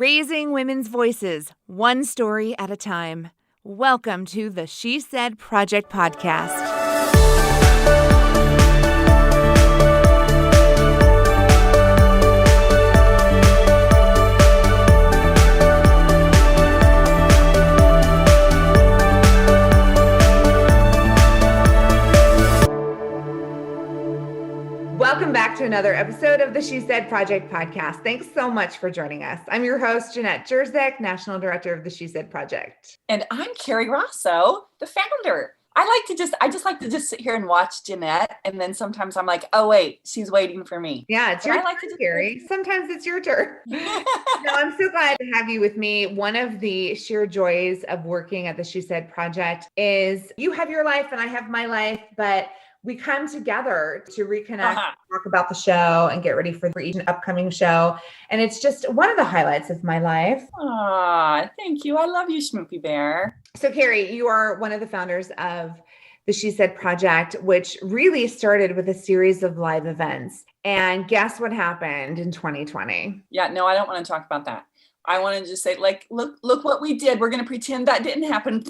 Raising women's voices, one story at a time. Welcome to the She Said Project podcast. Welcome back to another episode of the She Said Project podcast. Thanks so much for joining us. I'm your host, Jenette Jerzek, National Director of the She Said Project. And I'm Kerry Rosso, the founder. I just like to sit here and watch Jenette. And then sometimes I'm like, oh, wait, she's waiting for me. Yeah, it's your turn, Kerry. Sometimes it's your turn. No, I'm so glad to have you with me. One of the sheer joys of working at the She Said Project is you have your life and I have my life, but we come together to reconnect, talk about the show, and get ready for each upcoming show. And it's just one of the highlights of my life. Aw, thank you. I love you, Schmoopy Bear. So, Kerry, you are one of the founders of the She Said Project, which really started with a series of live events. And guess what happened in 2020? Yeah, no, I don't want to talk about that. I want to just say, look what we did. We're going to pretend that didn't happen.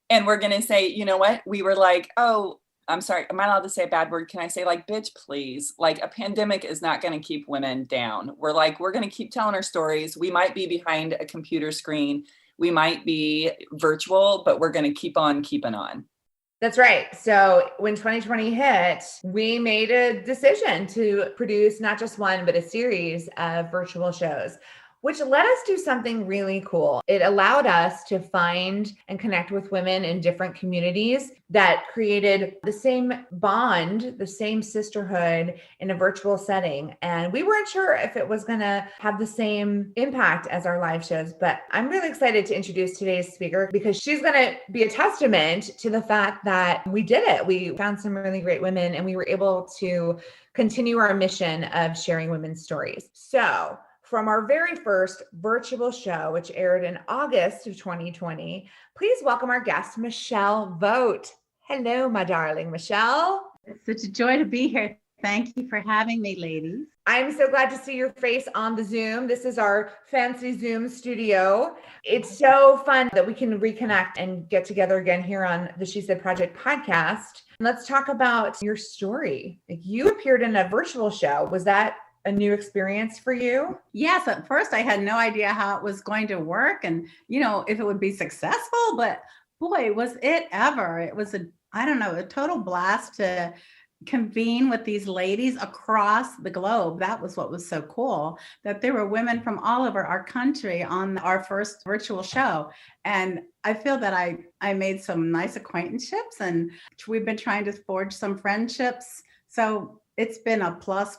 And we're going to say, you know what? We were like, oh, I'm sorry. Am I allowed to say a bad word? Can I say bitch, please? A pandemic is not going to keep women down. We're going to keep telling our stories. We might be behind a computer screen. We might be virtual, but we're going to keep on keeping on. That's right. So when 2020 hit, we made a decision to produce not just one, but a series of virtual shows, which let us do something really cool. It allowed us to find and connect with women in different communities that created the same bond, the same sisterhood in a virtual setting. And we weren't sure if it was gonna have the same impact as our live shows, but I'm really excited to introduce today's speaker because she's gonna be a testament to the fact that we did it. We found some really great women and we were able to continue our mission of sharing women's stories. So, from our very first virtual show, which aired in August of 2020, please welcome our guest, Michelle Vought. Hello, my darling Michelle. It's such a joy to be here. Thank you for having me, ladies. I'm so glad to see your face on the Zoom. This is our fancy Zoom studio. It's so fun that we can reconnect and get together again here on the She Said Project podcast. Let's talk about your story. You appeared in a virtual show. Was that a new experience for you? Yes. At first, I had no idea how it was going to work and, if it would be successful, but boy, was it ever. It was a total blast to convene with these ladies across the globe. That was what was so cool, that there were women from all over our country on our first virtual show. And I feel that I made some nice acquaintanceships and we've been trying to forge some friendships. So it's been a plus,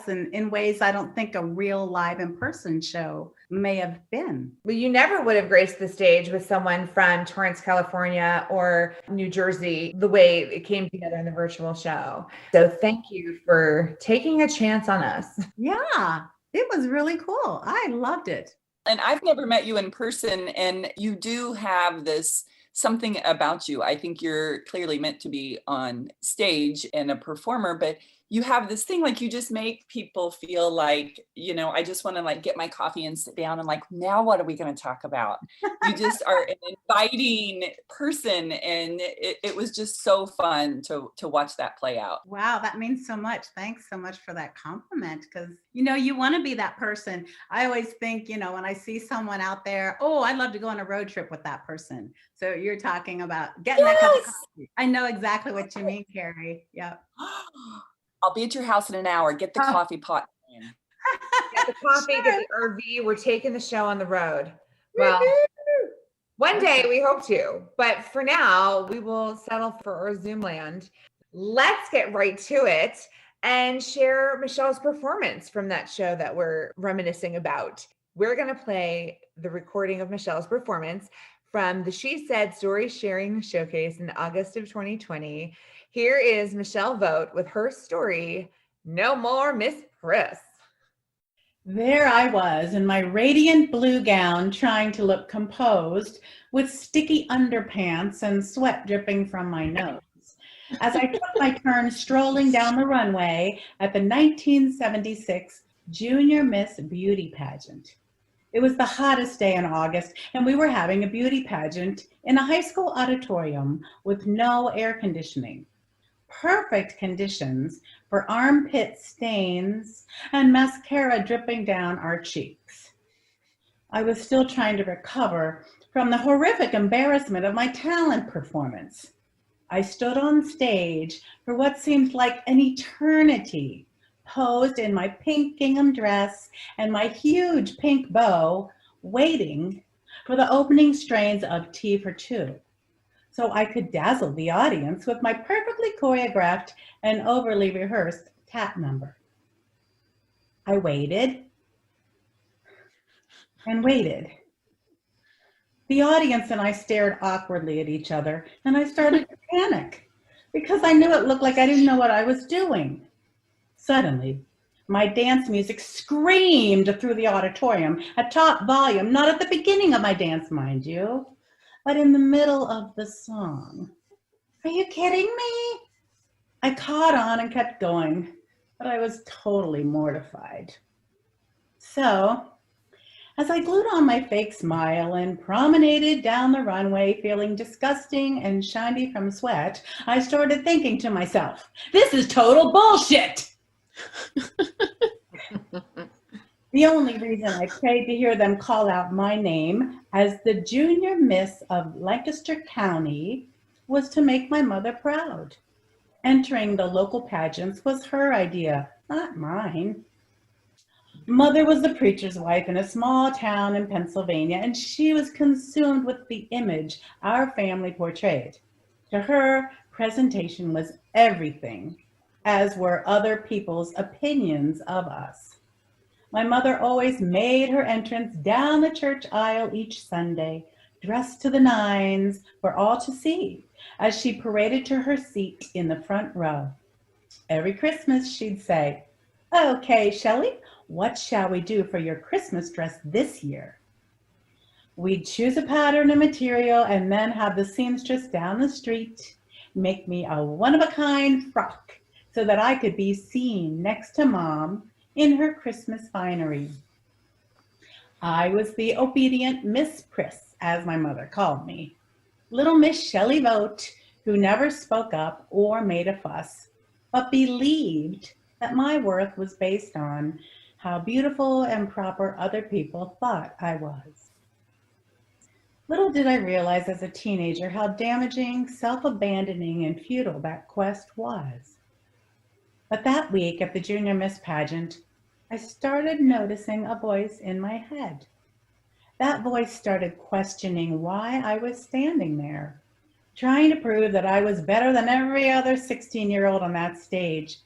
and in ways I don't think a real live in-person show may have been. Well, you never would have graced the stage with someone from Torrance, California or New Jersey, the way it came together in the virtual show. So thank you for taking a chance on us. Yeah, it was really cool. I loved it. And I've never met you in person, and you do have this something about you. I think you're clearly meant to be on stage and a performer, but you have this thing, you just make people feel like, I just want to get my coffee and sit down and now what are we going to talk about? You just are an inviting person. And it was just so fun to watch that play out. Wow. That means so much. Thanks so much for that compliment. Because, you want to be that person. I always think, when I see someone out there, oh, I'd love to go on a road trip with that person. So you're talking about getting that cup of coffee. I know exactly what you mean, Kerry. Yep. I'll be at your house in an hour. Get the coffee pot. Get the coffee, get the RV. We're taking the show on the road. Well, one day we hope to, but for now we will settle for our Zoom land. Let's get right to it and share Michelle's performance from that show that we're reminiscing about. We're going to play the recording of Michelle's performance from the She Said Story Sharing Showcase in August of 2020. Here is Michelle Vought with her story, No More Miss Priss. There I was in my radiant blue gown, trying to look composed with sticky underpants and sweat dripping from my nose, as I took my turn strolling down the runway at the 1976 Junior Miss Beauty Pageant. It was the hottest day in August, and we were having a beauty pageant in a high school auditorium with no air conditioning. Perfect conditions for armpit stains and mascara dripping down our cheeks. I was still trying to recover from the horrific embarrassment of my talent performance. I stood on stage for what seemed like an eternity, posed in my pink gingham dress and my huge pink bow, waiting for the opening strains of Tea for Two, so I could dazzle the audience with my perfectly choreographed and overly rehearsed tap number. I waited and waited. The audience and I stared awkwardly at each other, and I started to panic because I knew it looked like I didn't know what I was doing. Suddenly, my dance music screamed through the auditorium at top volume, not at the beginning of my dance, mind you, but in the middle of the song. Are you kidding me? I caught on and kept going, but I was totally mortified. So, as I glued on my fake smile and promenaded down the runway feeling disgusting and shiny from sweat, I started thinking to myself, this is total bullshit. The only reason I prayed to hear them call out my name as the Junior Miss of Lancaster County was to make my mother proud. Entering the local pageants was her idea, not mine. Mother was the preacher's wife in a small town in Pennsylvania, and she was consumed with the image our family portrayed. To her, presentation was everything, as were other people's opinions of us. My mother always made her entrance down the church aisle each Sunday, dressed to the nines for all to see, as she paraded to her seat in the front row. Every Christmas, she'd say, "Okay, Shelly, what shall we do for your Christmas dress this year?" We'd choose a pattern and material and then have the seamstress down the street make me a one-of-a-kind frock so that I could be seen next to Mom in her Christmas finery. I was the obedient Miss Priss, as my mother called me. Little Miss Shelly Vought, who never spoke up or made a fuss, but believed that my worth was based on how beautiful and proper other people thought I was. Little did I realize as a teenager how damaging, self-abandoning, and futile that quest was. But that week at the Junior Miss pageant, I started noticing a voice in my head. That voice started questioning why I was standing there, trying to prove that I was better than every other 16-year-old on that stage.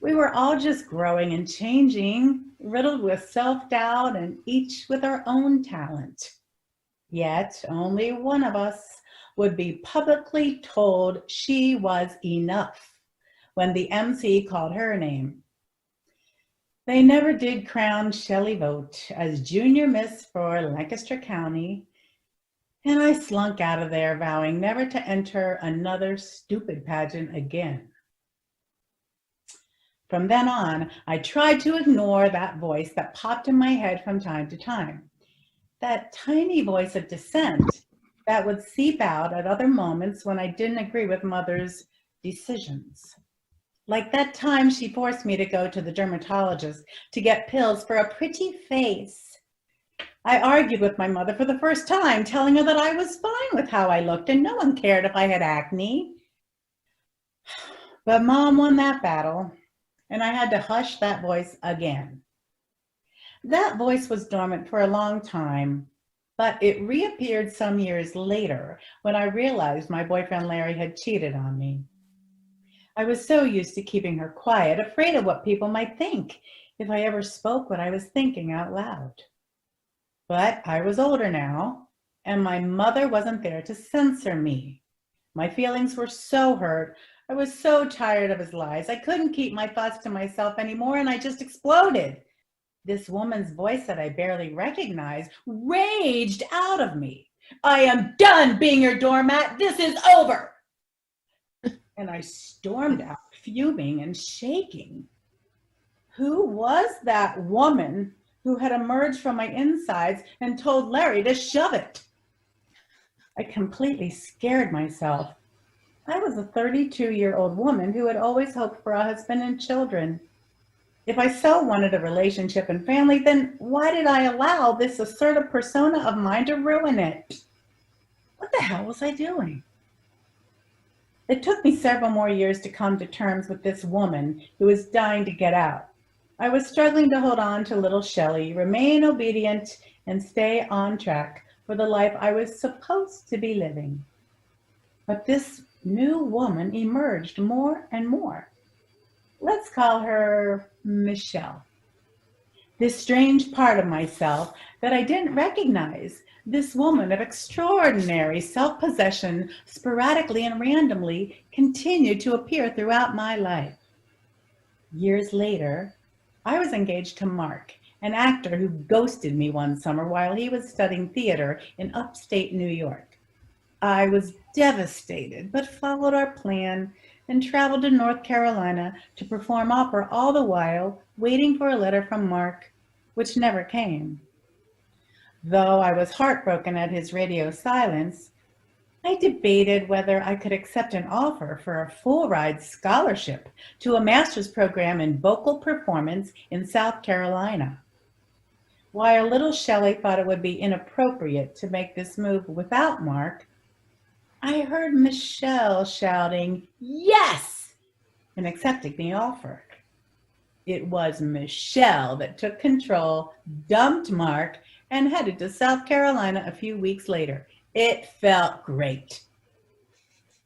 We were all just growing and changing, riddled with self-doubt and each with our own talent. Yet only one of us would be publicly told she was enough when the MC called her name. They never did crown Shelly Vought as Junior Miss for Lancaster County, and I slunk out of there vowing never to enter another stupid pageant again. From then on, I tried to ignore that voice that popped in my head from time to time. That tiny voice of dissent that would seep out at other moments when I didn't agree with Mother's decisions. Like that time she forced me to go to the dermatologist to get pills for a pretty face. I argued with my mother for the first time, telling her that I was fine with how I looked and no one cared if I had acne. But Mom won that battle, and I had to hush that voice again. That voice was dormant for a long time, but it reappeared some years later when I realized my boyfriend Larry had cheated on me. I was so used to keeping her quiet, afraid of what people might think if I ever spoke what I was thinking out loud. But I was older now, and my mother wasn't there to censor me. My feelings were so hurt. I was so tired of his lies. I couldn't keep my thoughts to myself anymore, and I just exploded. This woman's voice that I barely recognized raged out of me. "I am done being your doormat. This is over." And I stormed out, fuming and shaking. Who was that woman who had emerged from my insides and told Larry to shove it. I completely scared myself. I was a 32-year-old woman who had always hoped for a husband and children. If I so wanted a relationship and family, then why did I allow this assertive persona of mine to ruin it? What the hell was I doing? It took me several more years to come to terms with this woman who was dying to get out. I was struggling to hold on to little Shelly, remain obedient, and stay on track for the life I was supposed to be living. But this new woman emerged more and more. Let's call her Michelle. This strange part of myself that I didn't recognize, this woman of extraordinary self-possession, sporadically and randomly continued to appear throughout my life. Years later, I was engaged to Mark, an actor who ghosted me one summer while he was studying theater in upstate New York. I was devastated, but followed our plan and traveled to North Carolina to perform opera, all the while waiting for a letter from Mark, which never came. Though I was heartbroken at his radio silence, I debated whether I could accept an offer for a full-ride scholarship to a master's program in vocal performance in South Carolina. While little Shelly thought it would be inappropriate to make this move without Mark, I heard Michelle shouting, "Yes!" and accepting the offer. It was Michelle that took control, dumped Mark, and headed to South Carolina a few weeks later. It felt great.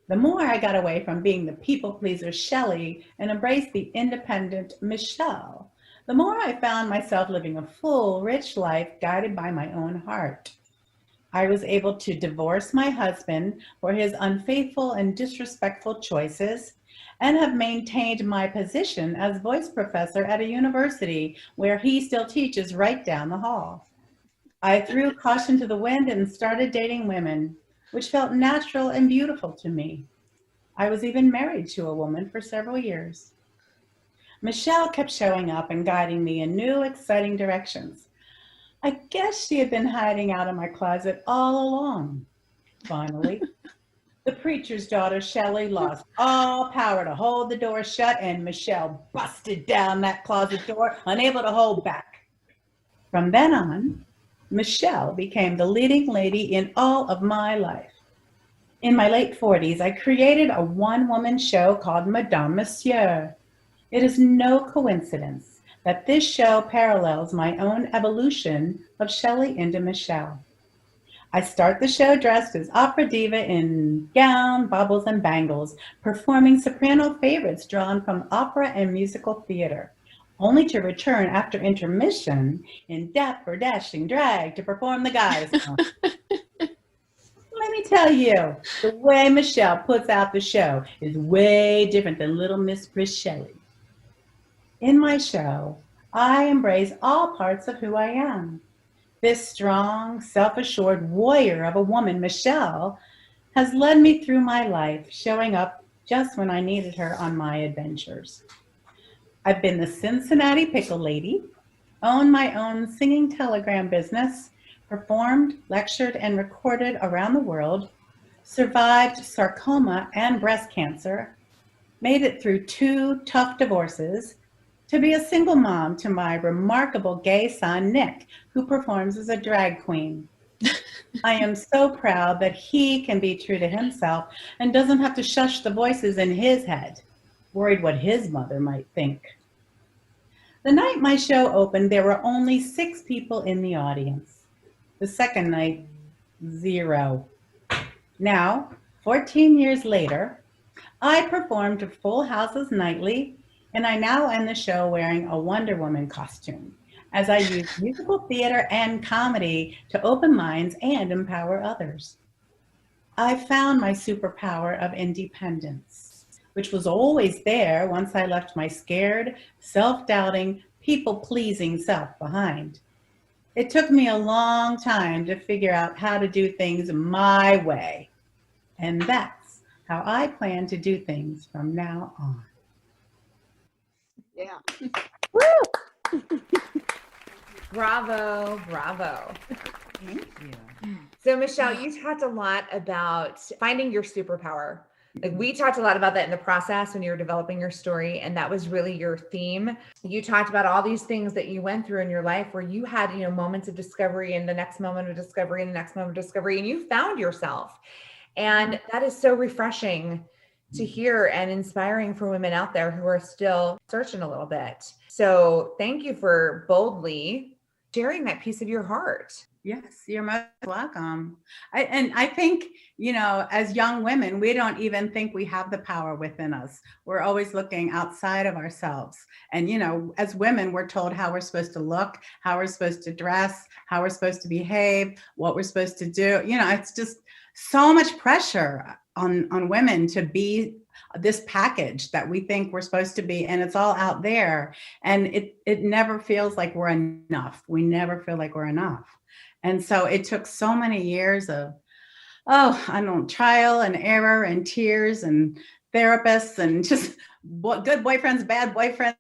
The more I got away from being the people pleaser Shelly and embraced the independent Michelle, the more I found myself living a full, rich life guided by my own heart. I was able to divorce my husband for his unfaithful and disrespectful choices, and have maintained my position as voice professor at a university where he still teaches right down the hall. I threw caution to the wind and started dating women, which felt natural and beautiful to me. I was even married to a woman for several years. Michelle kept showing up and guiding me in new, exciting directions. I guess she had been hiding out in my closet all along. Finally, the preacher's daughter, Shelly, lost all power to hold the door shut, and Michelle busted down that closet door, unable to hold back. From then on, Michelle became the leading lady in all of my life. In my late 40s, I created a one-woman show called Madame Monsieur. It is no coincidence that this show parallels my own evolution of Shelly into Michelle. I start the show dressed as opera diva in gown, baubles, and bangles, performing soprano favorites drawn from opera and musical theater, only to return after intermission in dapper dashing drag to perform the guys. Let me tell you, the way Michelle puts out the show is way different than Little Miss Priss Shelly. In my show, I embrace all parts of who I am. This strong, self-assured warrior of a woman, Michelle, has led me through my life, showing up just when I needed her on my adventures. I've been the Cincinnati Pickle Lady, owned my own singing telegram business, performed, lectured, and recorded around the world, survived sarcoma and breast cancer, made it through 2 tough divorces, to be a single mom to my remarkable gay son, Nick, who performs as a drag queen. I am so proud that he can be true to himself and doesn't have to shush the voices in his head, worried what his mother might think. The night my show opened, there were only 6 people in the audience. The second night, 0. Now, 14 years later, I perform to full houses nightly, and I now end the show wearing a Wonder Woman costume, as I use musical theater and comedy to open minds and empower others. I found my superpower of independence, which was always there once I left my scared, self-doubting, people-pleasing self behind. It took me a long time to figure out how to do things my way, and that's how I plan to do things from now on. Yeah. Woo! Bravo, bravo. Thank you. So Michelle, you talked a lot about finding your superpower. Like we talked a lot about that in the process when you were developing your story, and that was really your theme. You talked about all these things that you went through in your life where you had, moments of discovery and the next moment of discovery and the next moment of discovery, and you found yourself. And that is so refreshing to hear and inspiring for women out there who are still searching a little bit. So thank you for boldly sharing that piece of your heart. Yes, you're most welcome. I think, as young women, we don't even think we have the power within us. We're always looking outside of ourselves. And, as women, we're told how we're supposed to look, how we're supposed to dress, how we're supposed to behave, what we're supposed to do. It's just so much pressure on women to be this package that we think we're supposed to be, and it's all out there. And it never feels like we're enough. We never feel like we're enough. And so it took so many years of, trial and error and tears and therapists and just good boyfriends, bad boyfriends,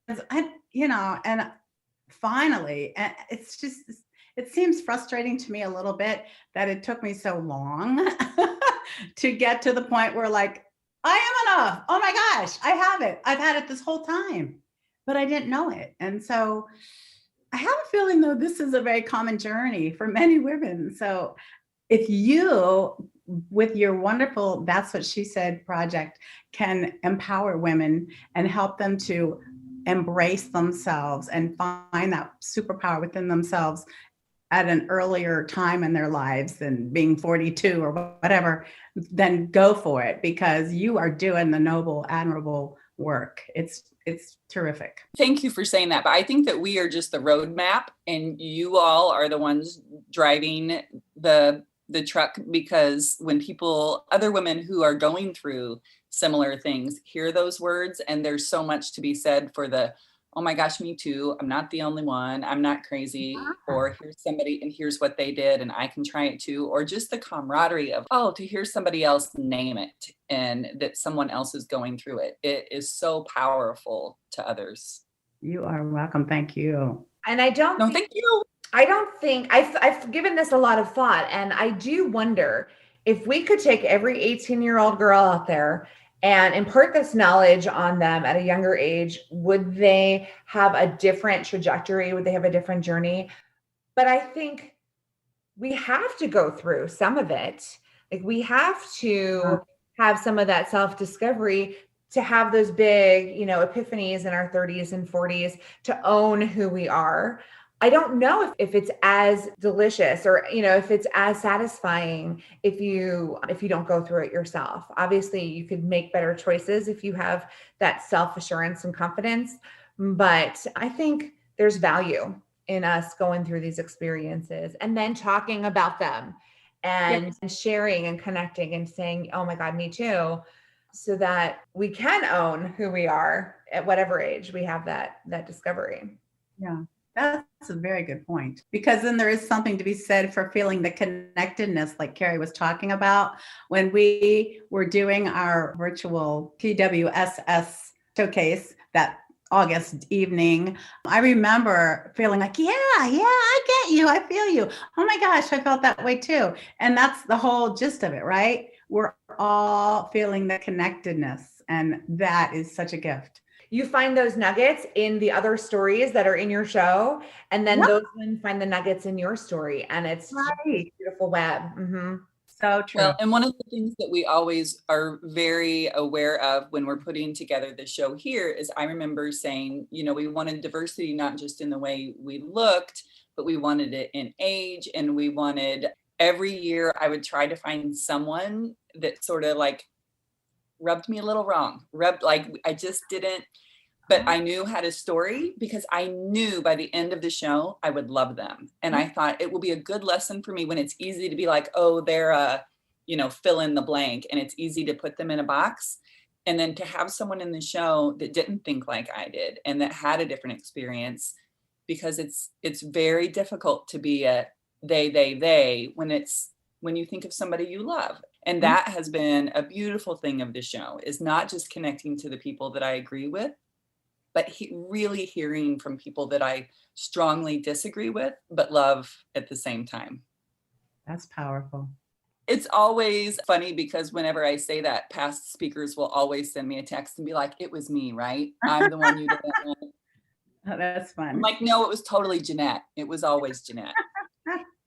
and finally, it seems frustrating to me a little bit that it took me so long to get to the point where like, I am enough. Oh my gosh, I have it. I've had it this whole time, but I didn't know it. And so I have a feeling, though, this is a very common journey for many women. So if you, with your wonderful That's What She Said project, can empower women and help them to embrace themselves and find that superpower within themselves at an earlier time in their lives than being 42 or whatever, then go for it, because you are doing the noble, admirable work. It's terrific. Thank you for saying that. But I think that we are just the roadmap, and you all are the ones driving the truck, because when other women who are going through similar things hear those words, and there's so much to be said for oh my gosh, me too. I'm not the only one. I'm not crazy. Or here's somebody and here's what they did and I can try it too. Or just the camaraderie of, to hear somebody else name it and that someone else is going through it. It is so powerful to others. You are welcome. Thank you. And thank you. I don't think I've given this a lot of thought, and I do wonder if we could take every 18-year-old girl out there and impart this knowledge on them at a younger age, would they have a different trajectory? Would they have a different journey? But I think we have to go through some of it. Like we have to have some of that self-discovery to have those big, epiphanies in our 30s and 40s to own who we are. I don't know if it's as delicious or, if it's as satisfying if you don't go through it yourself. Obviously, you could make better choices if you have that self-assurance and confidence. But I think there's value in us going through these experiences and then talking about them and sharing and connecting and saying, oh my God, me too, so that we can own who we are at whatever age we have that discovery. Yeah. That's a very good point, because then there is something to be said for feeling the connectedness like Kerry was talking about. When we were doing our virtual PWSS showcase that August evening, I remember feeling like, I get you. I feel you. Oh my gosh, I felt that way too. And that's the whole gist of it, right? We're all feeling the connectedness, and that is such a gift. You find those nuggets in the other stories that are in your show, and then those women find the nuggets in your story, and it's a beautiful web. Mm-hmm. So true. Well, and one of the things that we always are very aware of when we're putting together the show here is, I remember saying, we wanted diversity not just in the way we looked, but we wanted it in age, and we wanted every year I would try to find someone that sort of like rubbed me a little wrong, I just didn't, but I knew had a story, because I knew by the end of the show, I would love them. And I thought it will be a good lesson for me when it's easy to be like, oh, they're fill in the blank, and it's easy to put them in a box. And then to have someone in the show that didn't think like I did and that had a different experience, because it's very difficult to be a they when you think of somebody you love. And that has been a beautiful thing of the show, is not just connecting to the people that I agree with, but really hearing from people that I strongly disagree with, but love at the same time. That's powerful. It's always funny because whenever I say that, past speakers will always send me a text and be like, it was me, right? I'm the one you didn't want. Oh, that's fun. I'm like, no, it was totally Jenette. It was always Jenette.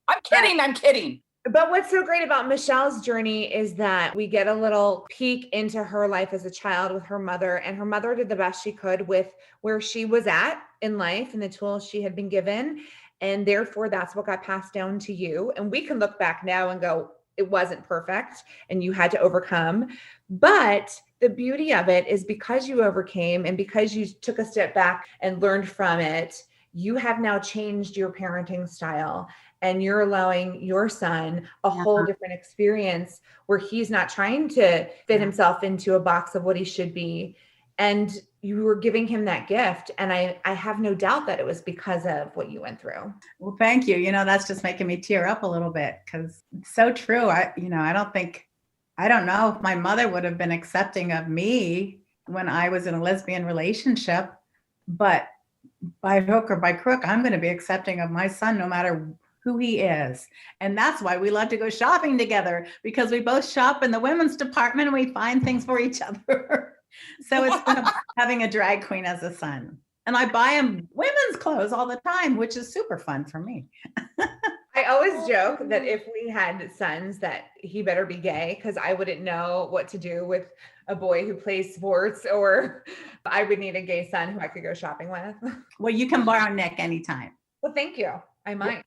I'm kidding. But what's so great about Michelle's journey is that we get a little peek into her life as a child with her mother, and her mother did the best she could with where she was at in life and the tools she had been given. And therefore, that's what got passed down to you. And we can look back now and go, it wasn't perfect and you had to overcome. But the beauty of it is because you overcame and because you took a step back and learned from it, you have now changed your parenting style. And you're allowing your son a whole different experience where he's not trying to fit himself into a box of what he should be. And you were giving him that gift. And I have no doubt that it was because of what you went through. Well, thank you. That's just making me tear up a little bit because it's so true. I don't know if my mother would have been accepting of me when I was in a lesbian relationship, but by hook or by crook, I'm going to be accepting of my son no matter who he is. And that's why we love to go shopping together, because we both shop in the women's department and we find things for each other. So it's having a drag queen as a son. And I buy him women's clothes all the time, which is super fun for me. I always joke that if we had sons that he better be gay, because I wouldn't know what to do with a boy who plays sports, or I would need a gay son who I could go shopping with. Well, you can borrow Nick anytime. Well, thank you. I might.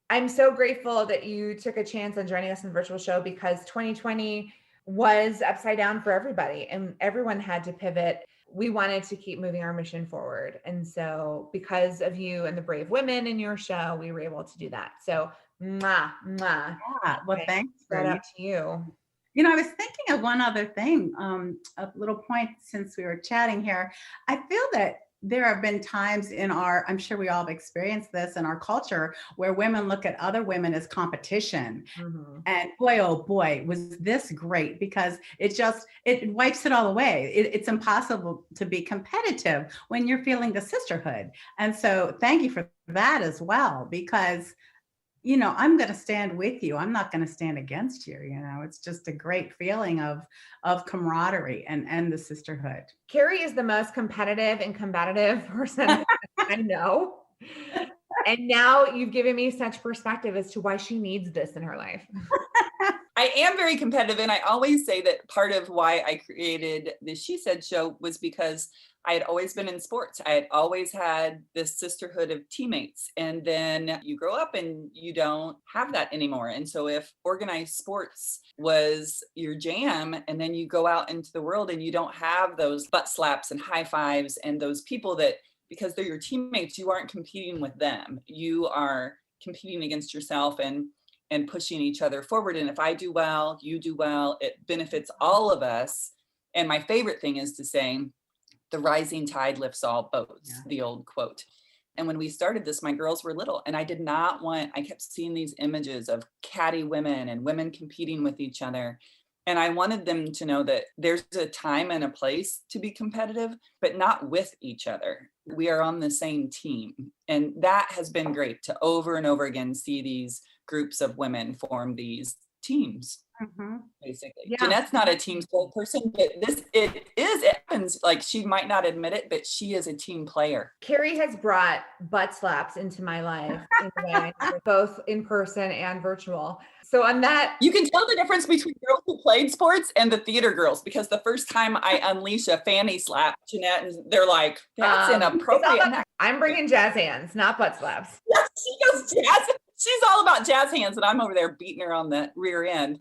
I'm so grateful that you took a chance on joining us in the virtual show, because 2020 was upside down for everybody and everyone had to pivot. We wanted to keep moving our mission forward. And so because of you and the brave women in your show, we were able to do that. So mwah. Yeah, well, thanks. Shout out to you. I was thinking of one other thing, a little point since we were chatting here. I feel that there have been times in I'm sure we all have experienced this in our culture, where women look at other women as competition. Mm-hmm. And boy, oh boy, was this great, because it wipes it all away. It's impossible to be competitive when you're feeling the sisterhood. And so thank you for that as well, because I'm going to stand with you. I'm not going to stand against you. It's just a great feeling of camaraderie and the sisterhood. Kerry is the most competitive and combative person I know. And now you've given me such perspective as to why she needs this in her life. I am very competitive. And I always say that part of why I created the She Said show was because I had always been in sports. I had always had this sisterhood of teammates. And then you grow up and you don't have that anymore. And so if organized sports was your jam, and then you go out into the world and you don't have those butt slaps and high fives and those people that, because they're your teammates, you aren't competing with them. You are competing against yourself and pushing each other forward. And if I do well, you do well, it benefits all of us. And my favorite thing is to say, the rising tide lifts all boats, the old quote. And when we started this, my girls were little, and I kept seeing these images of catty women and women competing with each other. And I wanted them to know that there's a time and a place to be competitive, but not with each other. We are on the same team. And that has been great to over and over again see these groups of women form these teams. Mm-hmm. Basically, yeah. Jenette's not a team sport person, but it happens. Like, she might not admit it, but she is a team player. Kerry has brought butt slaps into my life, both in person and virtual. So on that, you can tell the difference between girls who played sports and the theater girls, because the first time I unleash a fanny slap, Jenette, and they're like, "That's inappropriate." I'm bringing jazz hands, not butt slaps. Yes, she goes jazz. She's all about jazz hands, and I'm over there beating her on the rear end.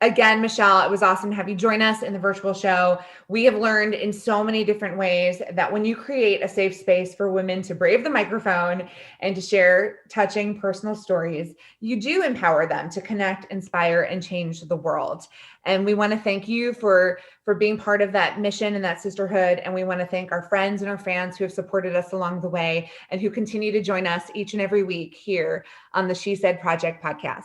Again, Michelle, it was awesome to have you join us in the virtual show. We have learned in so many different ways that when you create a safe space for women to brave the microphone and to share touching personal stories, you do empower them to connect, inspire, and change the world. And we want to thank you for being part of that mission and that sisterhood. And we want to thank our friends and our fans who have supported us along the way and who continue to join us each and every week here on the She Said Project podcast.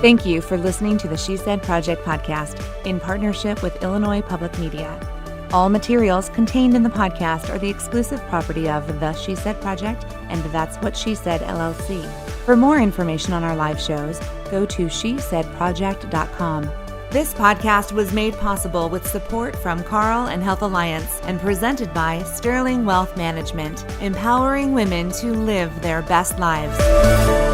Thank you for listening to the She Said Project podcast in partnership with Illinois Public Media. All materials contained in the podcast are the exclusive property of the She Said Project and That's What She Said LLC. For more information on our live shows, go to shesaidproject.com. This podcast was made possible with support from Carl and Health Alliance and presented by Sterling Wealth Management, empowering women to live their best lives.